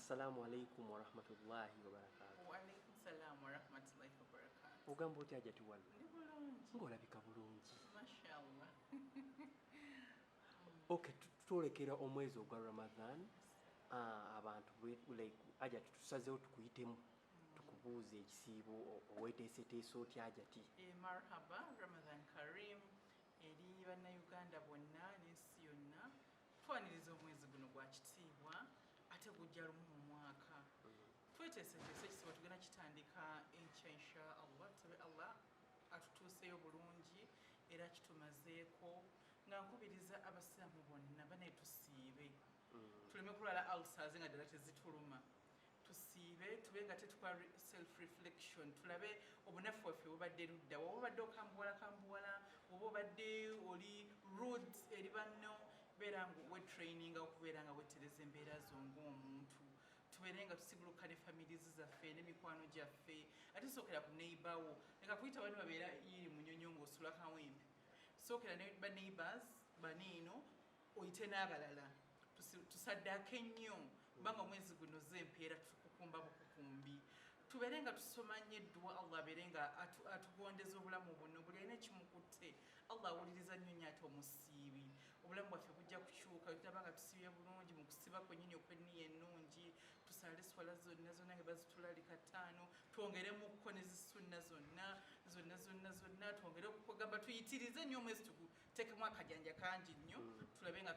Assalamu alaikum wa rahmatullahi wa barakatuh. Wa alaikum salam wa rahmatullahi wa barakatuh. Ogamba otya Hajjati wano? Ndi bulungi. Ng'olabika bulungi. Mashallah. Okay, tutolekera omwezi ogwa Ramadan. Abantu like Hajjati tusazeewo tukuyitemu tukubuuze ekisiibo oweeteeseteese otya Hajjati? Marhaba, Ramadan Karim. Eri bannayuganda bonna n'ensi yonna twaniriza omwezi guno gwa kitiibwa ate gujja lumu mu mwaka. Tweteeseteese ekisiibo tugenda kitandika enkya insha Allah. Tube Allah atutuuseyo bulungi era kitumazeeko nga nkubiriza abasiraamu bonna banaye tusiibe tuleme kulwala ulcers nga ddala tezituluma. Tusiibe tube nga tetukola self reflection, tulabe obunafu waffe bubadde ludda, woba obadde okambuwala oba obadde oli rude eri banno, beera nga wetraininga okubeera nga wetereza embeera zo ng'omuntu. Tubeere nga tusiguluka ne families zaffe n'emikwano gyaffe, ate sookera ku neighbour, leka kuyita bano babeera yiri munyonyo ng'osula kawempe. Sookera ne ba neighbors baniino oyite n'abalala. Tusaddaako ennyo kubanga omwezi guno z'empeera tukukumba bukukumbi. Tubeere nga tusoma nnyo eddua Allah abeere nga atugondeza obulamu buno, buli alina kimukutte Allah awuliriza nnyo nnyo ate omusiibi. Obulamu bwaffe bujja kukyuka tulaba nga tusiibye bulungi mu kusiba kwennyini okw'enniya ennungi, tusaale swala zonna nga bazitulalika 5, twongeremukko ne zisunna zonna twongere okugamba tuyitirize nnyo omwezi tuguteekemu akajanja kangi nnyo, tulabe nga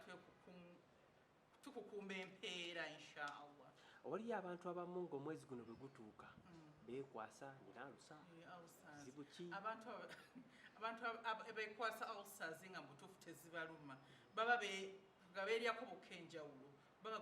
tukukumba empeera insha Allah. Waliyo abantu abamu ng'omwezi guno bwe gutuuka beekwasa niralusa kizibu ki? Abantu beekwasa ulcers nga mu butuufu tezibaluma baba nga beeryako buk'enjawulo baba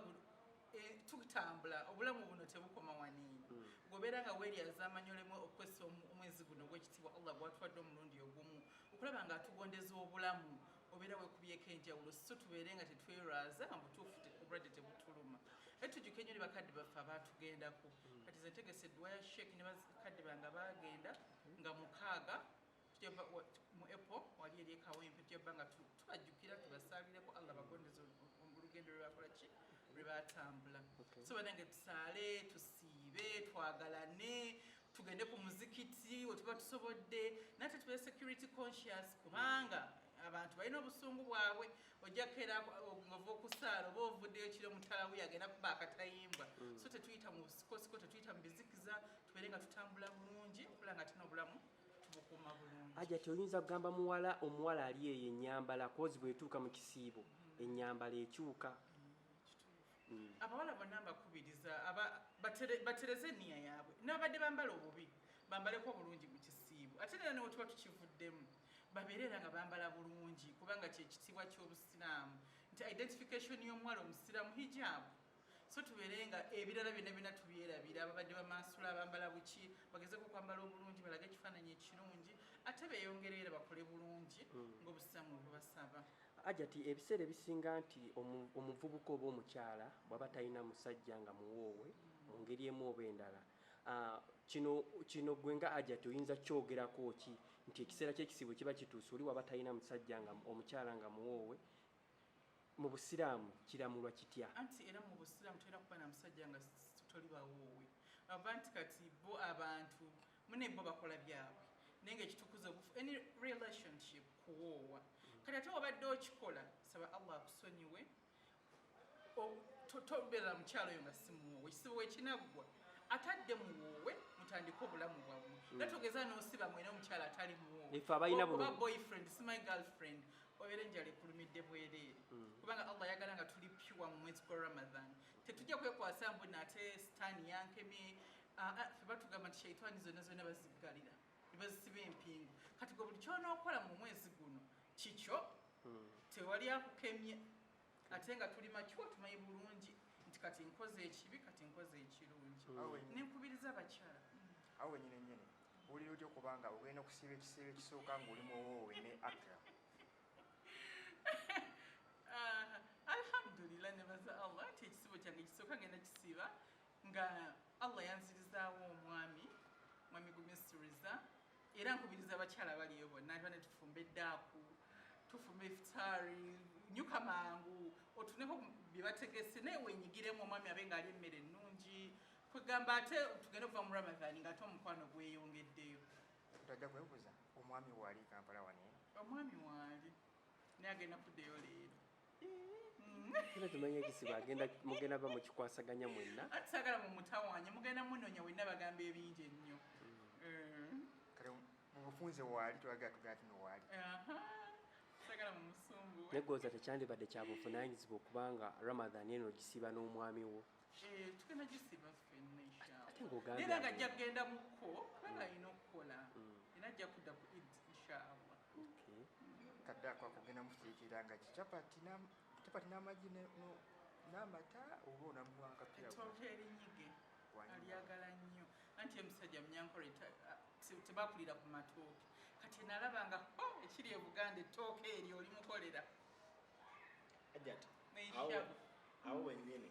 tutambula, obulamu buno tebukoma waniini. Gobeera nga weeryaza amanyolemu okwesa omwezi guno gw'ekitiibwa Allah gwatuwadde omulundi ogumu okulaba nga atugondeza obulamu, obeera weekubyeko enjawulo, so tubeere nga tetwerwaza nga butuufu obulwadde tebutuluma. Ate tujjuke nnyo ne bakadde baffe abaatugendako. Kati ze ntegese eddwa ya Sheikh ne bakadde bange baagenda nga 6 mu April wali eri ekawempe, tujja nga tubajjukira tubasaalireko Allah bagondeze olugendo lwe bakola ki lwe baatambula. So banange tusaale, tusiibe, twagalane, tugende ku muzikiti we tuba tusobodde, nate tube security conscious kubanga abantu balina obusungu bwabwe. Ojjako era ng'ova okusaala oba ovuddeyo kiro mutalawe agenda kuba akatayimbwa. So tetuyita mu busikosiko, tetuyita mu bizikiza, tubeere nga tutambula bulungi okula nga ate n'obulamu tubukuuma bulungi. Hajjati oyinza kugamba omuwala ali eyo ennyambala kozi bw'etuuka mu kisiibo ennyambala ekyuka? Abawala bonna mbakubiriza batereze enniya yaabwe, n'abadde bambala obubi bambaleko bulungi mu kisiibo, ate era newe tuba tukivuddemu babeere era nga bambala bulungi kubanga kyekitiibwa ky'obusiraamu nti identification y'omuwala omusiraamu hijaabu. So tubeere nga ebirala byonna tubyerabira, ababadde bamansula bambala buki bagezeeko kwambala obulungi balage ekifaananyi ekirungi ate beeyongere era bakole bulungi ng'obusiraamu bwebasaba. Hajjati ebiseera ebisinga nti omuvubuka oba omukyala bw'aba talina musajja nga muwoowe mu ngeri emu oba endala, kino gwe nga Hajjati oyinza kyogerako ki nti ekiseera ky'ekisiibo kiba kituuse oli waba talina musajja nga omukyala nga muwoowe mu busiraamu kiramulwa kitya? Anti era mu busiraamu tolina kuba na musajja nga toli bawoowe. Aba nti kati bo abantu mune bo bakola byabwe naye ng'ekitukuza any relationship kuwoowa. Kati ate wabadde okikola saba Allah akusonyiwe tobeera mukyalo oyo nga si muwoowe, ekisibo wekinaggwa atadde muwoowe mutandike obulamu bwammwe. Era togeza n'osiba mwena omukyala atali muwoowe oba boyfriend si my girlfriend obeera enjala ekulumidde bwereere kubanga Allah ayagala nga tuli pure mu mwezi gwa Ramadan. Tetujja kwekwasa mbu nate sitaani yankemye, ffe batugamba nti shaitaani zonna baziggalira ne bazisiba empingu. Kati gwe buli ky'onookola mu mwezi guno kikyo, tewali akukemye ate nga tuli makyo tumanyi bulungi nti kati nkoze ekibi kati nkoze ekirungi. Nenkubiriza abakyala awo wenyine owulira otya okubanga ogenda okusiiba ekisiibo ekisooka ng'oli muwoowe ne Akram? Alhamdulillah, nebaza Allah nti ekisibo kyange ekisooka ngenda kisiiba nga Allah yanzirizaawo omwami gumisiriza, era nkubiriza abakyala baliyo bonna bane tufumba eddaaku, tufumba ifutaari, kunyuka mangu otuneko bye bategese naye wenyigiremu omwami abe ng'ali emmere ennungi kwegamba ate tugende okuva mu Ramadhan ng'ate omukwano gweyongeddeyo. Tajja kwebuuza omwami waali Kampala wano omwami waali naye agenda kuddeyo leero. era tumanye ekisiba mugenda ba mukikwasaganya mwenna ati saagala mu mutawanya mugenda munoonya wenna bagamba ebingi ennyo. kale mu bufunze waali twagala tugala tino waali saagala mu musumbu negooza tekyandibadde kya buvunaanyizibwa okubanga Ramadhan eno gisiba n'omwami wo. tugenda gisiba ffenna ate ng'ogambye era nga ajja kugenda mukko kubanga alina okukola era ajja kudda ku Eid inshallah. kadde ako akugenda mukikiikira nga kichapati n'amagi n'amata oba onamuwa akapiira ettooke erinyige alyagala nnyo anti emusajja munyankole tebakulira ku matooke kati nalaba nga ekiri e Buganda ettooke eryo olimukolera Ajati neishabu awo wennyini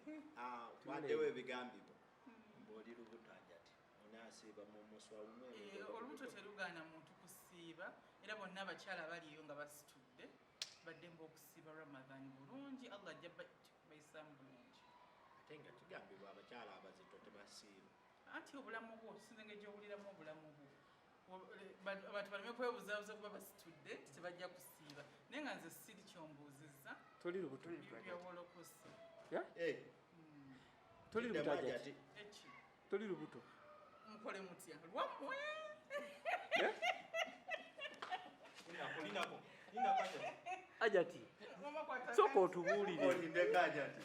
waddewo ebigambibwa mbaoli lubuto Ajati onaasiiba mu muswa olubuto terugaana muntu kusiiba era bonna abakyala baliyo nga basitudde baddemba okusiiba Ramadhan bulungi Allah ajja bayisaamu bulungi. ate nga kigambibwa abakyala abazito tebasiiba anti obulamu bwo sinenge gyowuliramu obulamu bwo abantu baleme kwebuzaabuza kuba basitudde tebajja kusiiba naye nga nze siri kyombuuzizza toli lubuto byawolokosi toli lubuto Ajati eki toli lubuto mukole mutya lwammwe Ajati sooka otubuulire olindeko Ajati